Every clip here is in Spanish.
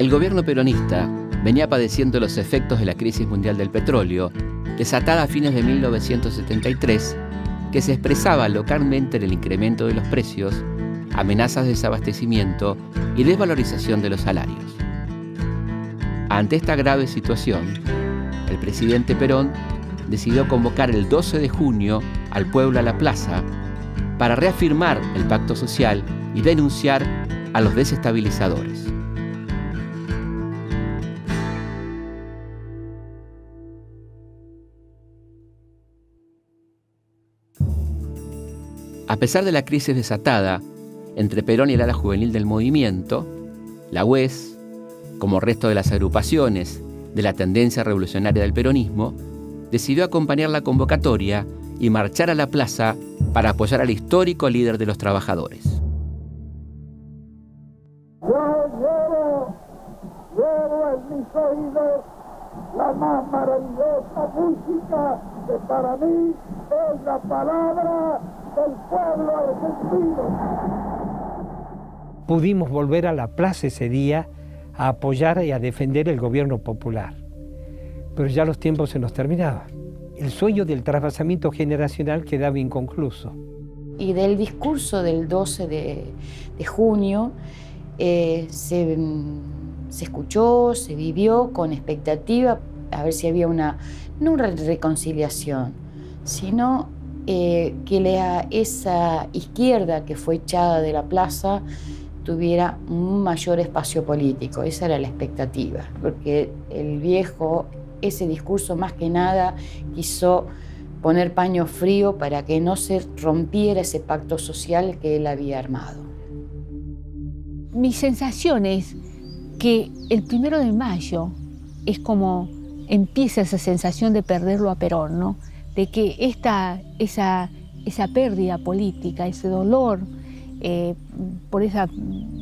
El gobierno peronista venía padeciendo los efectos de la crisis mundial del petróleo, desatada a fines de 1973, que se expresaba localmente en el incremento de los precios, amenazas de desabastecimiento y desvalorización de los salarios. Ante esta grave situación, el presidente Perón decidió convocar el 12 de junio al pueblo a la plaza para reafirmar el pacto social y denunciar a los desestabilizadores. A pesar de la crisis desatada entre Perón y el ala juvenil del movimiento, la UES, como resto de las agrupaciones de la tendencia revolucionaria del peronismo, decidió acompañar la convocatoria y marchar a la plaza para apoyar al histórico líder de los trabajadores. Yo llevo en mis oídos la más maravillosa música que para mí es la palabra del pueblo argentino. Pudimos volver a la plaza ese día a apoyar y a defender el gobierno popular. Pero ya los tiempos se nos terminaban. El sueño del traspasamiento generacional quedaba inconcluso. Y del discurso del 12 de junio se escuchó, se vivió con expectativa a ver si había no una reconciliación, sino que esa izquierda que fue echada de la plaza tuviera un mayor espacio político. Esa era la expectativa, porque el viejo, ese discurso más que nada quiso poner paño frío para que no se rompiera ese pacto social que él había armado. Mi sensación es que el 1 de mayo es como empieza esa sensación de perderlo a Perón, ¿no? De que esa pérdida política, ese dolor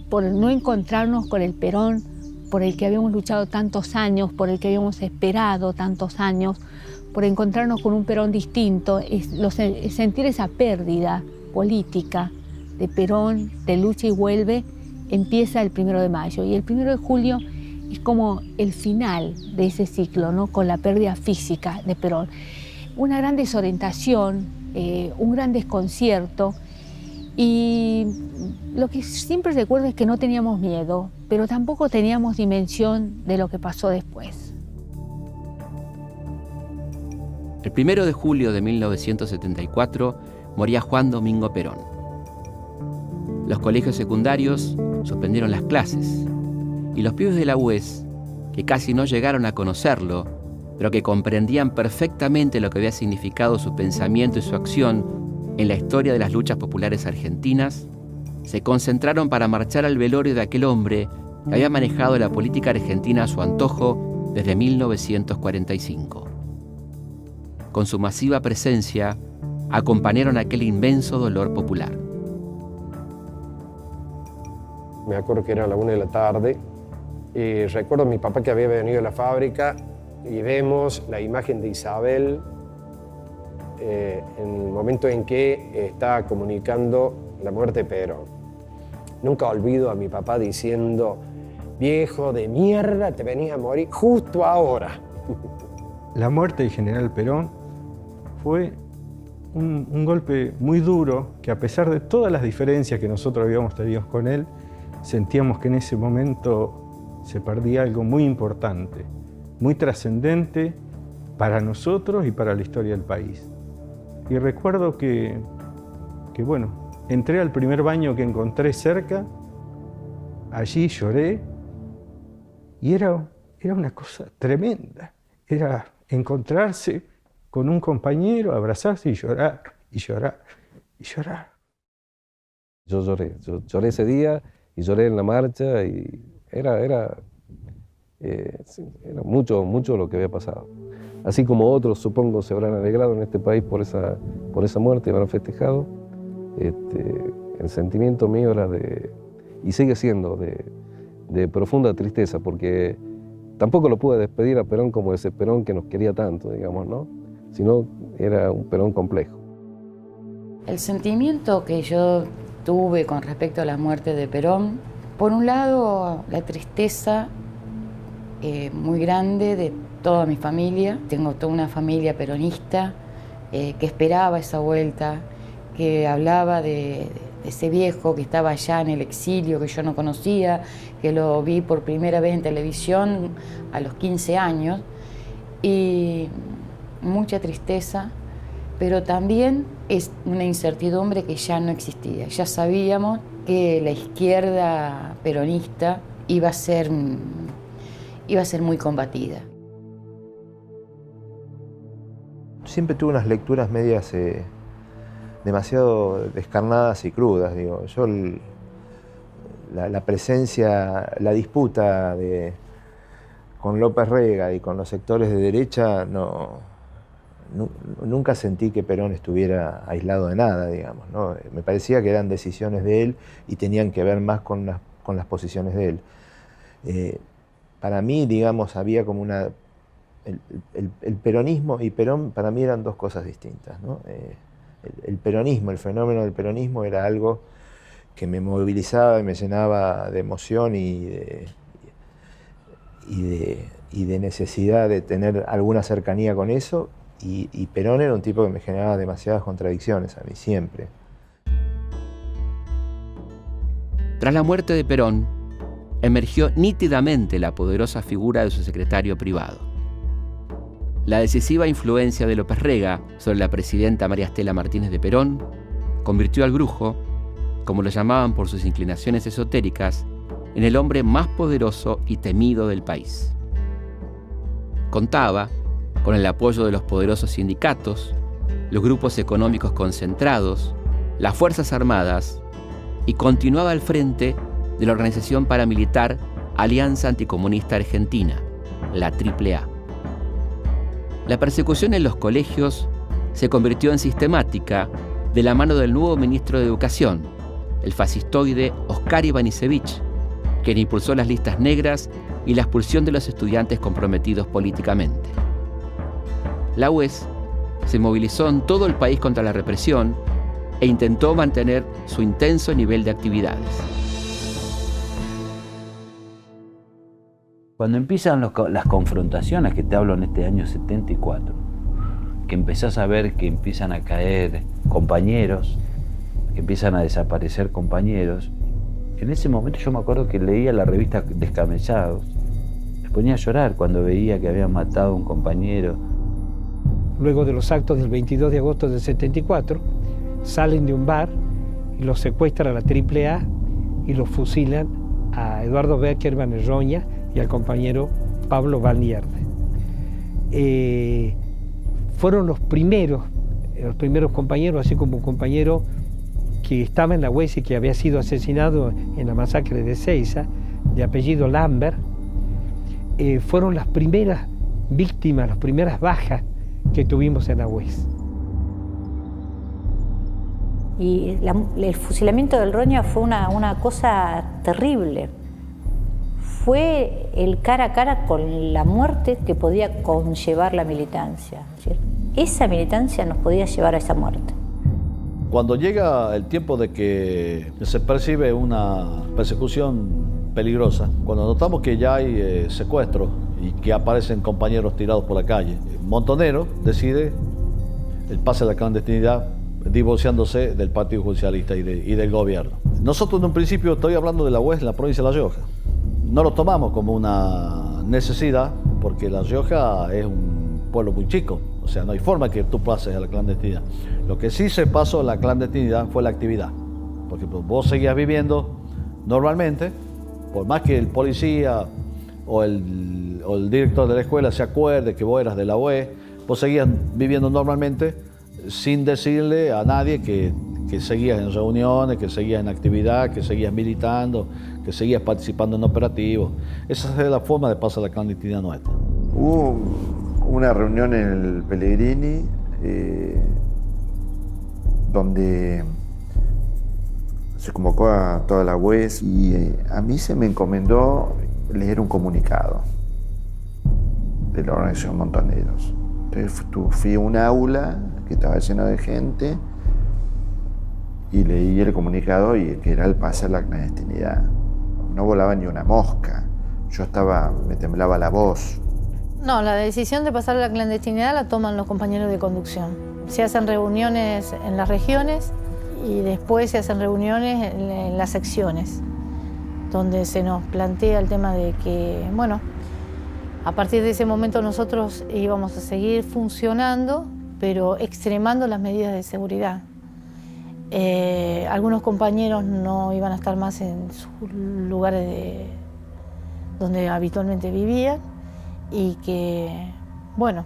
por no encontrarnos con el Perón por el que habíamos luchado tantos años, por el que habíamos esperado tantos años, por encontrarnos con un Perón distinto, sentir esa pérdida política de Perón, de lucha y vuelve, empieza el 1 de mayo. Y el 1 de julio es como el final de ese ciclo, ¿no? Con la pérdida física de Perón. Una gran desorientación, un gran desconcierto. Y lo que siempre recuerdo es que no teníamos miedo, pero tampoco teníamos dimensión de lo que pasó después. El 1 de julio de 1974 moría Juan Domingo Perón. Los colegios secundarios suspendieron las clases y los pibes de la UES, que casi no llegaron a conocerlo, pero que comprendían perfectamente lo que había significado su pensamiento y su acción en la historia de las luchas populares argentinas, se concentraron para marchar al velorio de aquel hombre que había manejado la política argentina a su antojo desde 1945. Con su masiva presencia, acompañaron aquel inmenso dolor popular. Me acuerdo que era la 1 de la tarde y recuerdo a mi papá que había venido a la fábrica y vemos la imagen de Isabel en el momento en que está comunicando la muerte de Perón. Nunca olvido a mi papá diciendo: viejo de mierda, te venís a morir justo ahora. La muerte del general Perón fue un golpe muy duro que, a pesar de todas las diferencias que nosotros habíamos tenido con él, sentíamos que en ese momento se perdía algo muy importante, muy trascendente para nosotros y para la historia del país. Y recuerdo que bueno, entré al primer baño que encontré cerca, allí lloré, y era una cosa tremenda. Era encontrarse con un compañero, abrazarse y llorar, y llorar, y llorar. Yo lloré ese día y lloré en la marcha y era mucho lo que había pasado. Así como otros, supongo, se habrán alegrado en este país por esa muerte y habrán festejado, el sentimiento mío era y sigue siendo de profunda tristeza, porque tampoco lo pude despedir a Perón como ese Perón que nos quería tanto, digamos, ¿no? Sino era un Perón complejo. El sentimiento que yo tuve con respecto a la muerte de Perón, por un lado, la tristeza muy grande de toda mi familia. Tengo toda una familia peronista que esperaba esa vuelta, que hablaba de ese viejo que estaba allá en el exilio, que yo no conocía, que lo vi por primera vez en televisión a los 15 años, y mucha tristeza, pero también es una incertidumbre que ya no existía. Ya sabíamos que la izquierda peronista iba a ser muy combatida. Siempre tuve unas lecturas medias demasiado descarnadas y crudas, digo. Yo la presencia, la disputa con López Rega y con los sectores de derecha, nunca sentí que Perón estuviera aislado de nada, digamos, ¿no? Me parecía que eran decisiones de él y tenían que ver más con las posiciones de él. Para mí, digamos, había como una... El peronismo y Perón para mí eran dos cosas distintas, ¿no? El peronismo, el fenómeno del peronismo era algo que me movilizaba y me llenaba de emoción y de necesidad de tener alguna cercanía con eso, y Perón era un tipo que me generaba demasiadas contradicciones a mí, siempre. Tras la muerte de Perón, emergió nítidamente la poderosa figura de su secretario privado. La decisiva influencia de López Rega sobre la presidenta María Estela Martínez de Perón convirtió al Brujo, como lo llamaban por sus inclinaciones esotéricas, en el hombre más poderoso y temido del país. Contaba con el apoyo de los poderosos sindicatos, los grupos económicos concentrados, las Fuerzas Armadas, y continuaba al frente de la organización paramilitar Alianza Anticomunista Argentina, la AAA. La persecución en los colegios se convirtió en sistemática de la mano del nuevo ministro de Educación, el fascistoide Oscar Ivanišević, quien impulsó las listas negras y la expulsión de los estudiantes comprometidos políticamente. La UES se movilizó en todo el país contra la represión e intentó mantener su intenso nivel de actividades. Cuando empiezan las confrontaciones, que te hablo en este año 74, que empezás a ver que empiezan a caer compañeros, que empiezan a desaparecer compañeros, en ese momento yo me acuerdo que leía la revista Descabellados, me ponía a llorar cuando veía que habían matado a un compañero. Luego de los actos del 22 de agosto del 74, salen de un bar y los secuestran a la AAA y los fusilan a Eduardo Beckerman Erroña y al compañero Pablo Valnierde. Fueron los primeros compañeros, así como un compañero que estaba en la UES y que había sido asesinado en la masacre de Ezeiza, de apellido Lambert. Fueron las primeras víctimas, las primeras bajas que tuvimos en la UES. Y el fusilamiento del Roña fue una cosa terrible. Fue el cara a cara con la muerte que podía conllevar la militancia. Es decir, esa militancia nos podía llevar a esa muerte. Cuando llega el tiempo de que se percibe una persecución peligrosa, cuando notamos que ya hay secuestros y que aparecen compañeros tirados por la calle, Montonero decide el pase a la clandestinidad, divorciándose del Partido Justicialista y del gobierno. Nosotros en un principio, estoy hablando de la UES en la provincia de La Rioja, no lo tomamos como una necesidad porque La Rioja es un pueblo muy chico, o sea, no hay forma que tú pases a la clandestinidad. Lo que sí se pasó a la clandestinidad fue la actividad, porque vos seguías viviendo normalmente, por más que el policía o el director de la escuela se acuerde que vos eras de la UES, vos seguías viviendo normalmente sin decirle a nadie que seguías en reuniones, que seguías en actividad, que seguías militando, que seguías participando en operativos. Esa es la forma de pasar la clandestinidad nuestra. Hubo una reunión en el Pellegrini donde se convocó a toda la UES y a mí se me encomendó leer un comunicado de la organización Montoneros. Entonces fui a un aula que estaba lleno de gente y leí el comunicado y que era el pase a la clandestinidad. No volaba ni una mosca, me temblaba la voz. No, la decisión de pasar a la clandestinidad la toman los compañeros de conducción. Se hacen reuniones en las regiones y después se hacen reuniones en las secciones, donde se nos plantea el tema de que, bueno, a partir de ese momento nosotros íbamos a seguir funcionando, pero extremando las medidas de seguridad. Algunos compañeros no iban a estar más en sus lugares donde habitualmente vivían y que, bueno,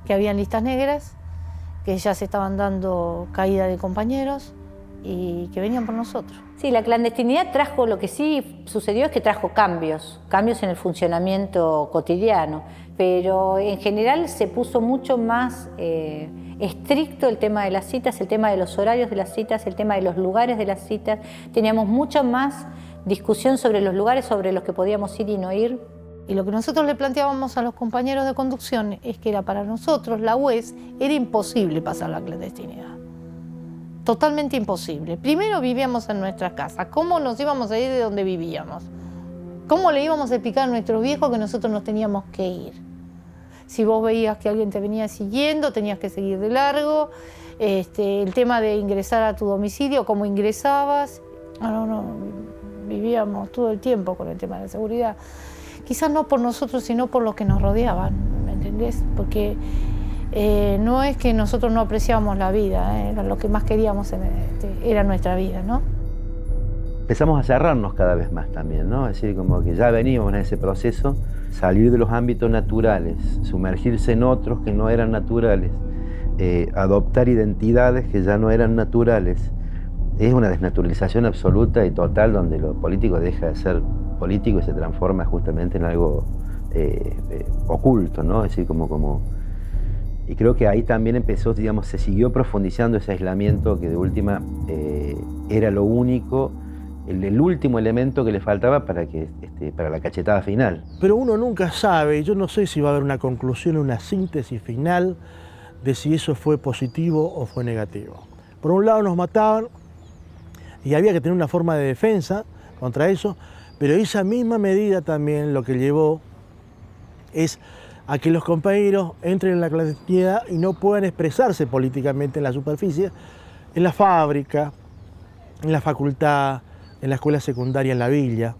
que habían listas negras, que ya se estaban dando caída de compañeros y que venían por nosotros. Sí, la clandestinidad trajo, lo que sí sucedió es que trajo cambios en el funcionamiento cotidiano, pero en general se puso mucho más estricto el tema de las citas, el tema de los horarios de las citas, el tema de los lugares de las citas. Teníamos mucha más discusión sobre los lugares sobre los que podíamos ir y no ir. Y lo que nosotros le planteábamos a los compañeros de conducción es que era para nosotros, la UES, era imposible pasar la clandestinidad. Totalmente imposible. Primero vivíamos en nuestra casa. ¿Cómo nos íbamos a ir de donde vivíamos? ¿Cómo le íbamos a explicar a nuestros viejos que nosotros nos teníamos que ir? Si vos veías que alguien te venía siguiendo, tenías que seguir de largo. El tema de ingresar a tu domicilio, cómo ingresabas. No, vivíamos todo el tiempo con el tema de la seguridad. Quizás no por nosotros, sino por los que nos rodeaban, ¿me entendés? Porque no es que nosotros no apreciábamos la vida, era lo que más queríamos, era nuestra vida, ¿no? Empezamos a cerrarnos cada vez más también, ¿no? Es decir, como que ya veníamos en ese proceso, salir de los ámbitos naturales, sumergirse en otros que no eran naturales, adoptar identidades que ya no eran naturales. Es una desnaturalización absoluta y total donde lo político deja de ser político y se transforma justamente en algo oculto, ¿no? Es decir, y creo que ahí también empezó, digamos, se siguió profundizando ese aislamiento que de última era lo único, el último elemento que le faltaba para la cachetada final. Pero uno nunca sabe, yo no sé si va a haber una conclusión, una síntesis final de si eso fue positivo o fue negativo. Por un lado nos mataban y había que tener una forma de defensa contra eso, pero esa misma medida también lo que llevó es a que los compañeros entren en la clandestinidad y no puedan expresarse políticamente en la superficie, en la fábrica, en la facultad, en la escuela secundaria, en la villa.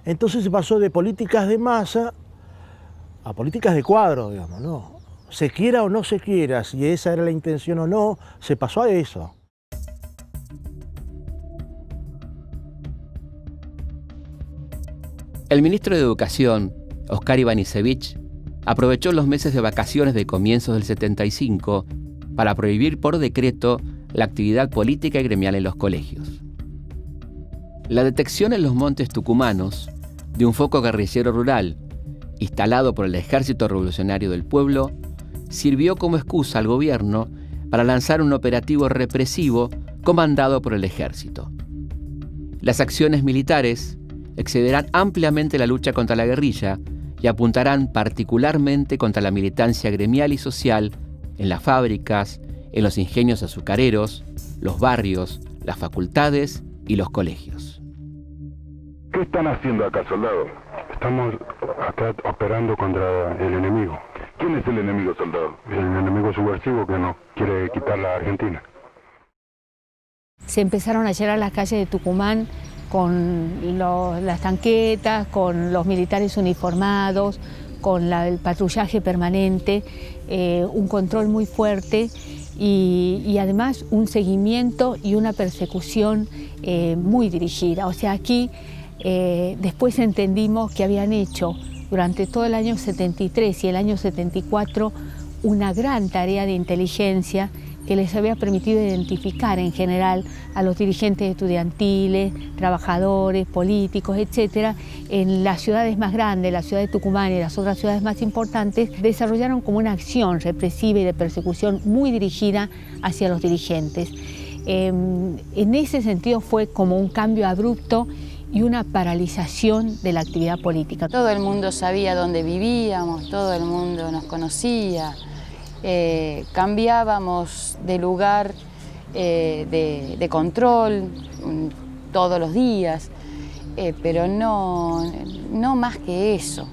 Entonces se pasó de políticas de masa a políticas de cuadro, digamos, ¿no? Se quiera o no se quiera, si esa era la intención o no, se pasó a eso. El ministro de Educación, Oscar Ivanišević, aprovechó los meses de vacaciones de comienzos del 75 para prohibir por decreto la actividad política y gremial en los colegios. La detección en los montes tucumanos de un foco guerrillero rural instalado por el Ejército Revolucionario del Pueblo sirvió como excusa al gobierno para lanzar un operativo represivo comandado por el ejército. Las acciones militares excederán ampliamente la lucha contra la guerrilla y apuntarán particularmente contra la militancia gremial y social en las fábricas, en los ingenios azucareros, los barrios, las facultades y los colegios. ¿Qué están haciendo acá, soldado? Estamos acá operando contra el enemigo. ¿Quién es el enemigo, soldado? El enemigo subversivo que nos quiere quitar la Argentina. Se empezaron a llenar las calles de Tucumán con las tanquetas, con los militares uniformados, con el patrullaje permanente, un control muy fuerte y además un seguimiento y una persecución muy dirigida. O sea, aquí después entendimos que habían hecho durante todo el año 73 y el año 74 una gran tarea de inteligencia que les había permitido identificar en general a los dirigentes estudiantiles, trabajadores, políticos, etcétera, en las ciudades más grandes, la ciudad de Tucumán y las otras ciudades más importantes, desarrollaron como una acción represiva y de persecución muy dirigida hacia los dirigentes. En ese sentido fue como un cambio abrupto y una paralización de la actividad política. Todo el mundo sabía dónde vivíamos, todo el mundo nos conocía. Cambiábamos de lugar de control todos los días. pero no más que eso.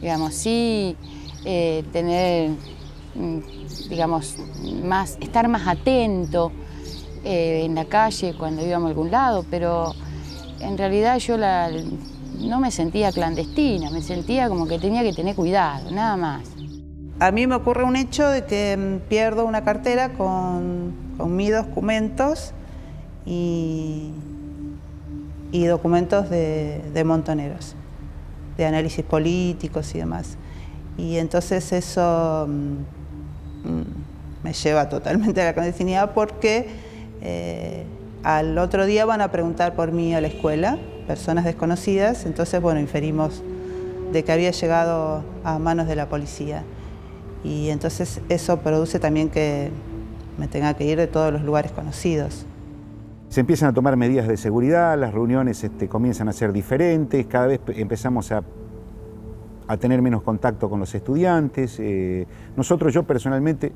Digamos, sí tener, digamos, estar más atento en la calle cuando íbamos a algún lado, pero en realidad yo no me sentía clandestina, me sentía como que tenía que tener cuidado, nada más. A mí me ocurre un hecho de que pierdo una cartera con mis documentos y documentos de montoneros, de análisis políticos y demás. Y entonces eso me lleva totalmente a la clandestinidad porque al otro día van a preguntar por mí a la escuela, personas desconocidas, entonces bueno, inferimos de que había llegado a manos de la policía. Y entonces eso produce también que me tenga que ir de todos los lugares conocidos. Se empiezan a tomar medidas de seguridad, las reuniones comienzan a ser diferentes, cada vez empezamos a tener menos contacto con los estudiantes. Yo personalmente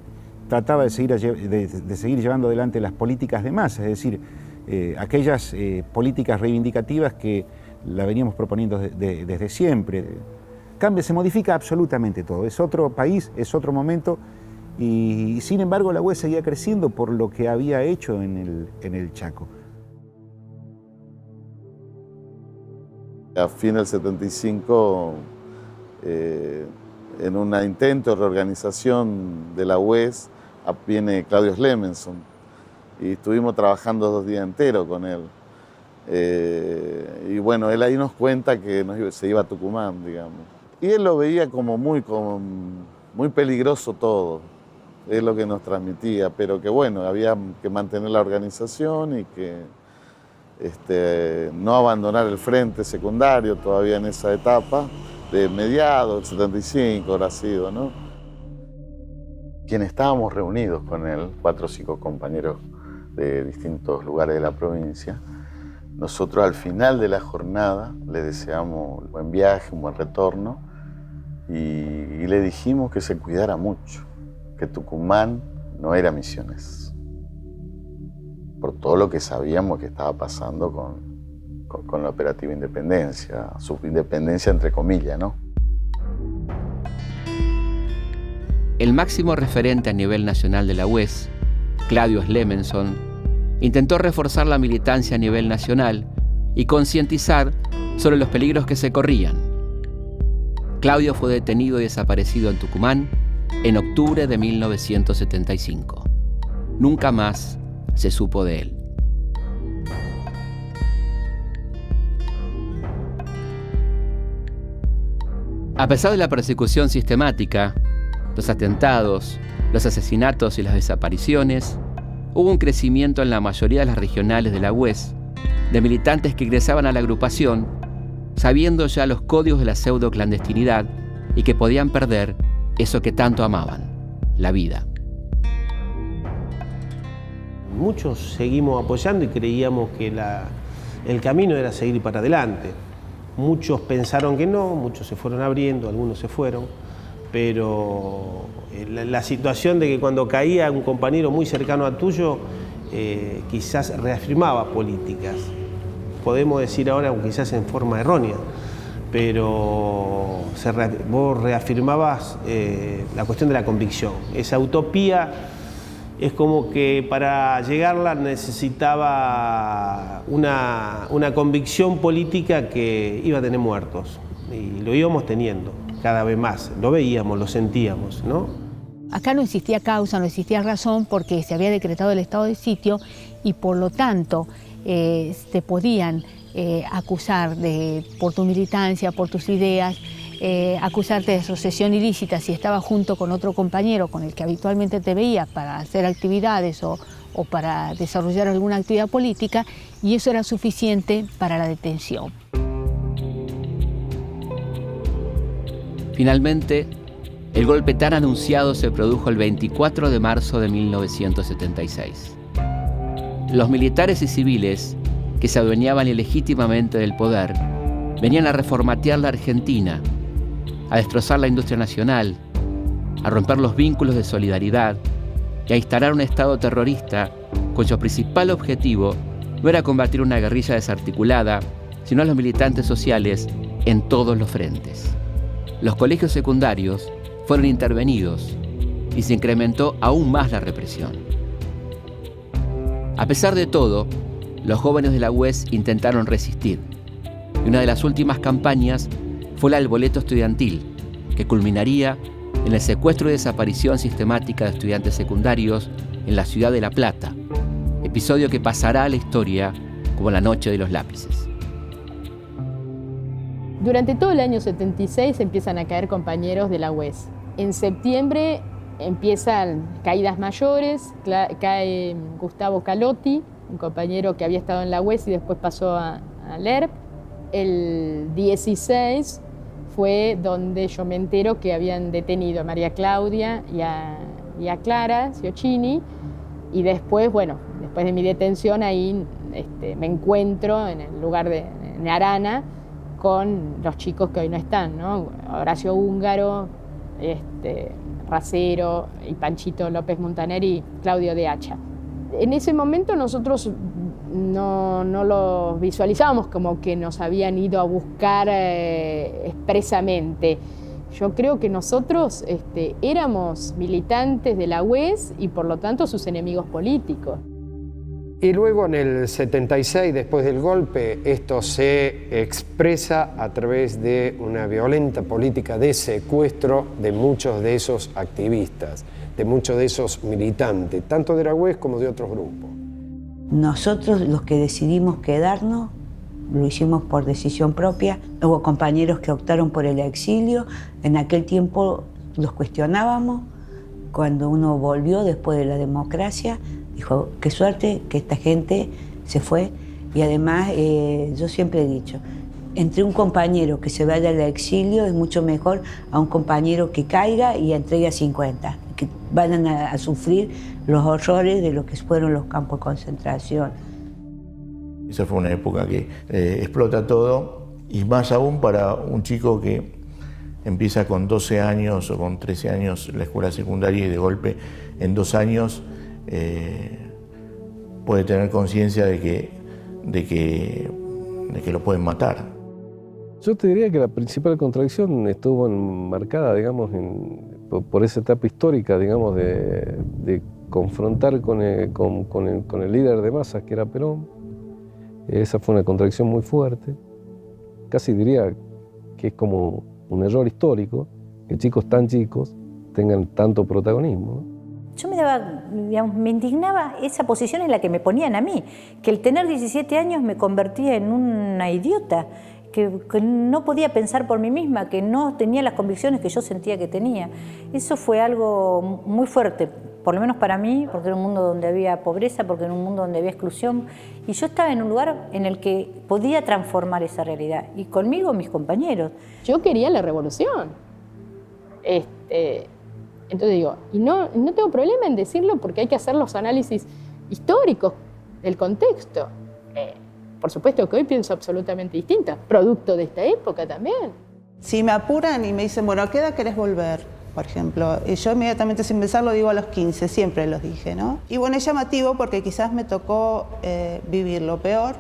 trataba de seguir llevando adelante las políticas de masa, es decir, aquellas políticas reivindicativas que la veníamos proponiendo desde siempre. Cambia, se modifica absolutamente todo, es otro país, es otro momento, y sin embargo la UES seguía creciendo por lo que había hecho en el Chaco. A fin del 75, en un intento de reorganización de la UES, viene Claudio Slemenson y estuvimos trabajando 2 días enteros con él. Y bueno, él ahí nos cuenta que se iba a Tucumán, digamos. Y él lo veía como muy peligroso todo, es lo que nos transmitía, pero que bueno, había que mantener la organización y que no abandonar el frente secundario todavía en esa etapa, de mediados del 75 habrá sido, ¿no? Quienes estábamos reunidos con él, 4 o 5 compañeros de distintos lugares de la provincia, nosotros al final de la jornada le deseamos un buen viaje, un buen retorno, y le dijimos que se cuidara mucho, que Tucumán no era Misiones, por todo lo que sabíamos que estaba pasando con la operativa Independencia, su independencia entre comillas, ¿no? El máximo referente a nivel nacional de la UES, Claudio Slemenson, intentó reforzar la militancia a nivel nacional y concientizar sobre los peligros que se corrían. Claudio fue detenido y desaparecido en Tucumán en octubre de 1975. Nunca más se supo de él. A pesar de la persecución sistemática, los atentados, los asesinatos y las desapariciones, hubo un crecimiento en la mayoría de las regionales de la UES de militantes que ingresaban a la agrupación sabiendo ya los códigos de la pseudo-clandestinidad y que podían perder eso que tanto amaban, la vida. Muchos seguimos apoyando y creíamos que el camino era seguir para adelante. Muchos pensaron que no, muchos se fueron abriendo, algunos se fueron, pero la situación de que cuando caía un compañero muy cercano a tuyo, quizás reafirmaba políticas. Podemos decir ahora, quizás en forma errónea, pero vos reafirmabas la cuestión de la convicción. Esa utopía es como que para llegarla necesitaba una convicción política que iba a tener muertos, y lo íbamos teniendo cada vez más, lo veíamos, lo sentíamos, ¿no? Acá no existía causa, no existía razón porque se había decretado el estado de sitio y por lo tanto te podían acusar por tu militancia, por tus ideas, acusarte de asociación ilícita si estabas junto con otro compañero con el que habitualmente te veías para hacer actividades o para desarrollar alguna actividad política, y eso era suficiente para la detención. Finalmente, el golpe tan anunciado se produjo el 24 de marzo de 1976. Los militares y civiles que se adueñaban ilegítimamente del poder venían a reformatear la Argentina, a destrozar la industria nacional, a romper los vínculos de solidaridad y a instalar un Estado terrorista cuyo principal objetivo no era combatir una guerrilla desarticulada, sino a los militantes sociales en todos los frentes. Los colegios secundarios fueron intervenidos y se incrementó aún más la represión. A pesar de todo, los jóvenes de la UES intentaron resistir. Y una de las últimas campañas fue la del boleto estudiantil, que culminaría en el secuestro y desaparición sistemática de estudiantes secundarios en la ciudad de La Plata, episodio que pasará a la historia como la noche de los lápices. Durante todo el año 76 empiezan a caer compañeros de la UES. En septiembre empiezan caídas mayores, cae Gustavo Calotti, un compañero que había estado en la UES y después pasó a LERP. El 16 fue donde yo me entero que habían detenido a María Claudia y a Clara Ciocchini, y después, bueno, después de mi detención ahí me encuentro en el lugar de Arana con los chicos que hoy no están, ¿no? Horacio Húngaro, Racero y Panchito López Montaner y Claudio de Hacha. En ese momento nosotros no los visualizábamos como que nos habían ido a buscar expresamente. Yo creo que nosotros éramos militantes de la UES y por lo tanto sus enemigos políticos. Y luego en el 76, después del golpe, esto se expresa a través de una violenta política de secuestro de muchos de esos activistas, de muchos de esos militantes, tanto de la UES como de otros grupos. Nosotros, los que decidimos quedarnos, lo hicimos por decisión propia. Hubo compañeros que optaron por el exilio. En aquel tiempo los cuestionábamos. Cuando uno volvió después de la democracia, dijo, qué suerte que esta gente se fue. Y además, yo siempre he dicho, entre un compañero que se vaya al exilio es mucho mejor a un compañero que caiga y entregue a 50, que vayan a sufrir los horrores de lo que fueron los campos de concentración. Esa fue una época que explota todo, y más aún para un chico que empieza con 12 años o con 13 años la escuela secundaria y de golpe en 2 años puede tener conciencia de que lo pueden matar. Yo te diría que la principal contradicción estuvo enmarcada, digamos, por esa etapa histórica, digamos, de confrontar con el líder de masas, que era Perón. Esa fue una contradicción muy fuerte. Casi diría que es como un error histórico que chicos tan chicos tengan tanto protagonismo, ¿no? Yo me indignaba esa posición en la que me ponían a mí, que el tener 17 años me convertía en una idiota, que no podía pensar por mí misma, que no tenía las convicciones que yo sentía que tenía. Eso fue algo muy fuerte, por lo menos para mí, porque era un mundo donde había pobreza, porque era un mundo donde había exclusión, y yo estaba en un lugar en el que podía transformar esa realidad, y conmigo mis compañeros. Yo quería la revolución. Entonces digo, y no tengo problema en decirlo porque hay que hacer los análisis históricos del contexto. Por supuesto que hoy pienso absolutamente distinta, producto de esta época también. Si me apuran y me dicen, bueno, ¿a qué edad querés volver? Por ejemplo, y yo inmediatamente sin pensarlo digo a los 15, siempre los dije, ¿no? Y bueno, es llamativo porque quizás me tocó vivir lo peor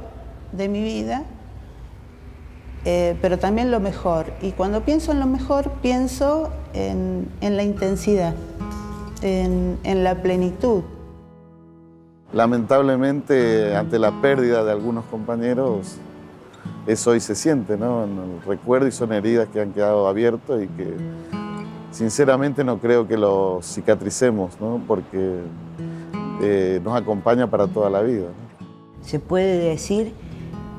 de mi vida, pero también lo mejor. Y cuando pienso en lo mejor, pienso en la intensidad, en la plenitud. Lamentablemente, ante la pérdida de algunos compañeros, eso hoy se siente, ¿no? En el recuerdo, y son heridas que han quedado abiertas y que sinceramente no creo que lo cicatricemos, ¿no? Porque nos acompaña para toda la vida, ¿no? Se puede decir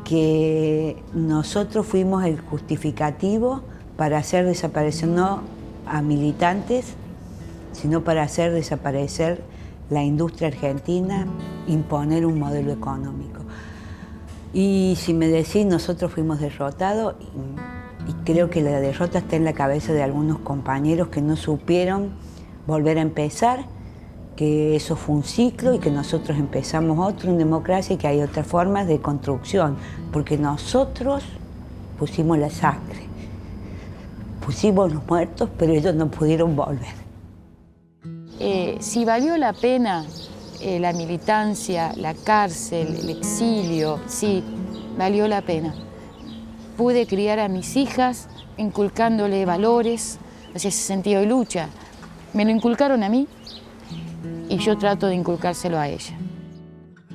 que nosotros fuimos el justificativo para hacer desaparecer no a militantes, sino para hacer desaparecer la industria argentina, imponer un modelo económico. Y si me decís, nosotros fuimos derrotados, y creo que la derrota está en la cabeza de algunos compañeros que no supieron volver a empezar, que eso fue un ciclo y que nosotros empezamos otro en democracia y que hay otras formas de construcción, porque nosotros pusimos la sangre, pusimos los muertos, pero ellos no pudieron volver. Si valió la pena la militancia, la cárcel, el exilio, sí, valió la pena. pude criar a mis hijas inculcándole valores, hacia ese sentido de lucha. Me lo inculcaron a mí y yo trato de inculcárselo a ella.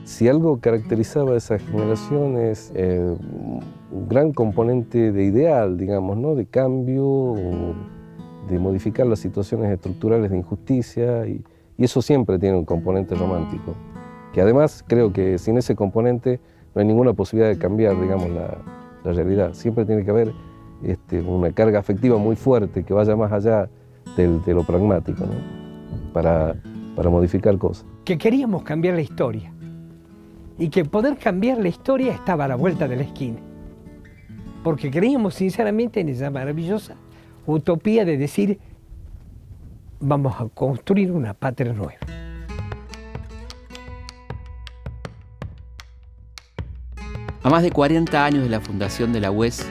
Si algo caracterizaba a esa generación es un gran componente de ideal, digamos, ¿no? De cambio, de modificar las situaciones estructurales de injusticia, y eso siempre tiene un componente romántico, que además creo que sin ese componente no hay ninguna posibilidad de cambiar, digamos, la realidad. Siempre tiene que haber una carga afectiva muy fuerte que vaya más allá de lo pragmático, ¿no? para modificar cosas. Que queríamos cambiar la historia y que poder cambiar la historia estaba a la vuelta de la esquina, porque creíamos sinceramente en esa maravillosa utopía de decir vamos a construir una patria nueva. A más de 40 años de la fundación de la UES,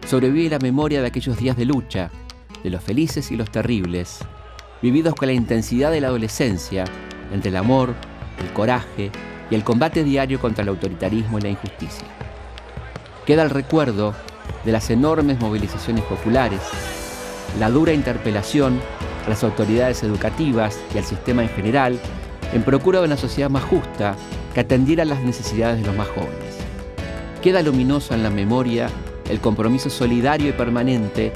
sobrevive la memoria de aquellos días de lucha, de los felices y los terribles, vividos con la intensidad de la adolescencia, entre el amor, el coraje y el combate diario contra el autoritarismo y la injusticia. Queda el recuerdo de las enormes movilizaciones populares, la dura interpelación a las autoridades educativas y al sistema en general en procura de una sociedad más justa que atendiera las necesidades de los más jóvenes. Queda luminoso en la memoria el compromiso solidario y permanente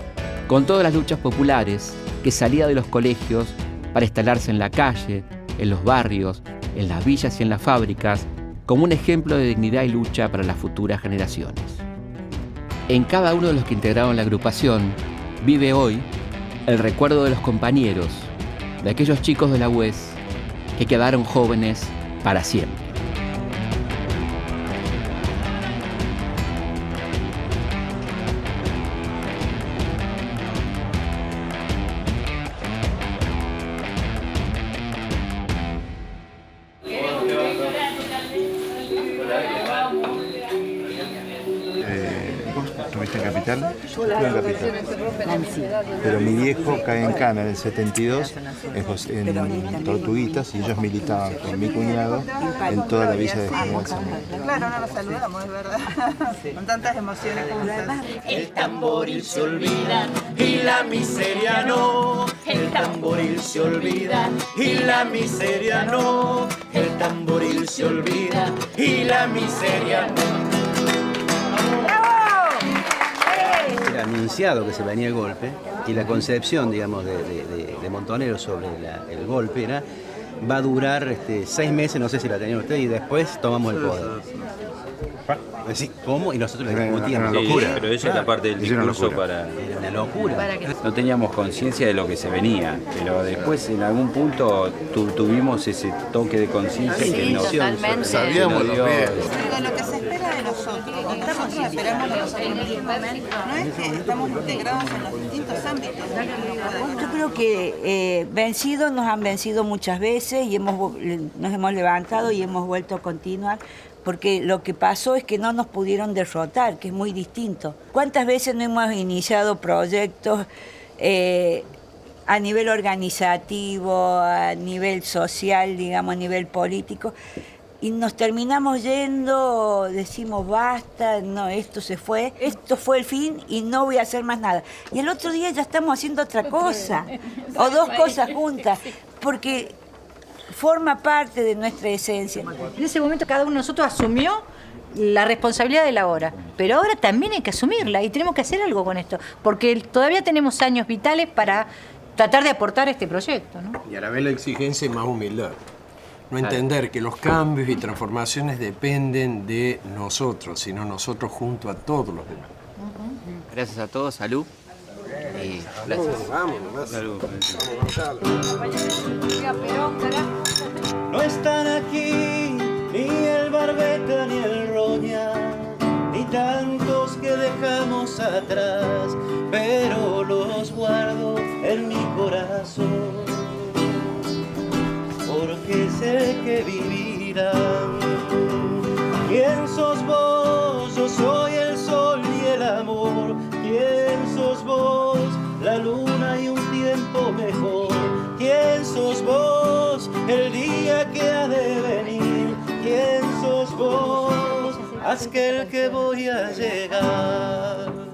con todas las luchas populares que salía de los colegios para instalarse en la calle, en los barrios, en las villas y en las fábricas, como un ejemplo de dignidad y lucha para las futuras generaciones. En cada uno de los que integraron la agrupación vive hoy el recuerdo de los compañeros, de aquellos chicos de la UES que quedaron jóvenes para siempre. ¿Estuviste en Capital? Estuve en Capital. Pero mi viejo cae en Cana en el 72, en Tortuguitas, y ellos militaban con mi cuñado en toda la villa de General Sarmiento. Claro, no nos saludamos, es verdad. Con tantas emociones juntas. El tamboril se olvida y la miseria no. El tamboril se olvida y la miseria no. El tamboril se olvida y la miseria no. Era anunciado que se venía el golpe y la concepción, digamos, de Montoneros sobre el golpe era: va a durar 6 meses, no sé si la tenían ustedes, y después tomamos el poder. Sí, ¿cómo? Y nosotros le discutíamos. Era una locura. Pero eso es la parte del discurso para... Era una locura. No teníamos conciencia de lo que se venía, pero después en algún punto tuvimos ese toque de conciencia que nos sabíamos los riesgos. Pero lo que se espera de nosotros esperamos de nosotros mismos, no es que estamos integrados en los distintos ámbitos. Yo creo que vencidos nos han vencido muchas veces y nos hemos levantado y hemos vuelto a continuar, porque lo que pasó es que no nos pudieron derrotar, que es muy distinto. ¿Cuántas veces no hemos iniciado proyectos a nivel organizativo, a nivel social, digamos, a nivel político, y nos terminamos yendo, decimos basta, no, esto se fue, esto fue el fin y no voy a hacer más nada. Y el otro día ya estamos haciendo otra cosa, o dos cosas juntas, porque forma parte de nuestra esencia. En ese momento cada uno de nosotros asumió la responsabilidad de la hora, pero ahora también hay que asumirla y tenemos que hacer algo con esto, porque todavía tenemos años vitales para tratar de aportar a este proyecto, ¿no? Y a la vez la exigencia y más humildad. No entender que los cambios y transformaciones dependen de nosotros, sino nosotros junto a todos los demás. Gracias a todos, salud. Y gracias. Vamos. Salud. No están aquí ni el Barbeta ni el Roña, ni tantos que dejamos atrás, pero los guardo en mi corazón, porque sé que vivirán. ¿Quién sos vos? Yo soy el sol y el amor. ¿Quién sos vos? La luna y un tiempo mejor. ¿Quién sos vos? El día que ha de venir. ¿Quién sos vos? haz que el que voy a llegar